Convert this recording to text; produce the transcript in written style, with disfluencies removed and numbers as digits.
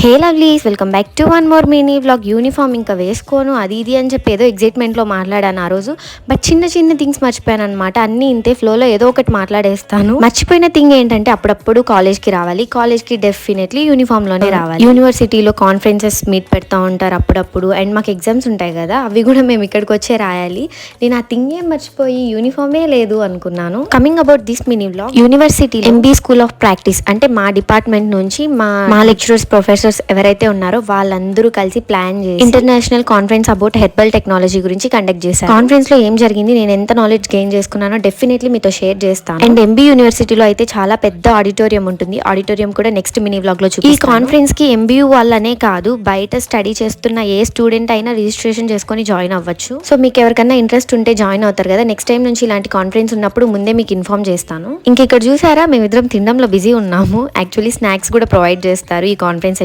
Hey lovelies, welcome back to one more mini vlog. Uniform ఇంకా వేసుకోను అది ఇది అని చెప్పి ఏదో ఎగ్జైట్మెంట్లో మాట్లాడాను ఆ రోజు. బట్ చిన్న చిన్న థింగ్స్ మర్చిపోయాను అనమాట. అన్ని ఇంతే ఫ్లోలో ఏదో ఒకటి మాట్లాడేస్తాను. మర్చిపోయిన థింగ్ ఏంటంటే అప్పుడప్పుడు కాలేజ్కి రావాలి. కాలేజ్కి డెఫినెట్లీ యూనిఫామ్లోనే రావాలి. యూనివర్సిటీలో కాన్ఫరెన్సెస్ మీట్ పెడతా ఉంటారు అప్పుడప్పుడు. అండ్ మాకు ఎగ్జామ్స్ ఉంటాయి కదా, అవి కూడా మేము ఇక్కడికి వచ్చే రాయాలి. నేను ఆ థింగ్ ఏం మర్చిపోయి యూనిఫామే లేదు అనుకున్నాను. Coming about this mini vlog, university MB school of practice అంటే మా డిపార్ట్మెంట్ నుంచి మా లెక్చరర్స్, ప్రొఫెసర్స్ ఎవరైతే ఉన్నారో వాళ్ళందరూ కలిసి ప్లాన్ చేసి international conference about herbal technology గురించి కండక్ట్ చేశారు. కాన్ఫరెన్స్ లో ఏం జరిగింది, నేను ఎంత నాలెడ్జ్ గెయిన్ చేసుకున్నానో డెఫినెట్లీ మీతో షేర్ చేస్తాను. అండ్ ఎంబీ యూనివర్సిటీలో అయితే చాలా పెద్ద ఆడిటోరియం ఉంటుంది. ఆడిటోరియం కూడా నెక్స్ట్ మినీ వ్లాగ్ లో చూపిస్తాను. ఈ కాన్ఫరెన్స్ కి ఎంబీయూ వాళ్ళనే కాదు, బయట స్టడీ చేస్తున్న ఏ స్టూడెంట్ అయినా రిజిస్ట్రేషన్ చేసుకుని జాయిన్ అవ్వచ్చు. సో మీకు ఎవరికైనా ఇంట్రెస్ట్ ఉంటే జాయిన్ అవుతారు కదా. నెక్స్ట్ టైం నుంచి ఇలాంటి కాన్ఫరెన్స్ ఉన్నప్పుడు ముందే మీకు ఇన్ఫార్మ్ చేస్తాను. ఇంక ఇక్కడ చూసారా, మేమిద్దరం తినడంలో బిజీ ఉన్నాము. యాక్చువల్లీ స్నాక్స్ కూడా ప్రొవైడ్ చేస్తారు ఈ కాన్ఫరెన్స్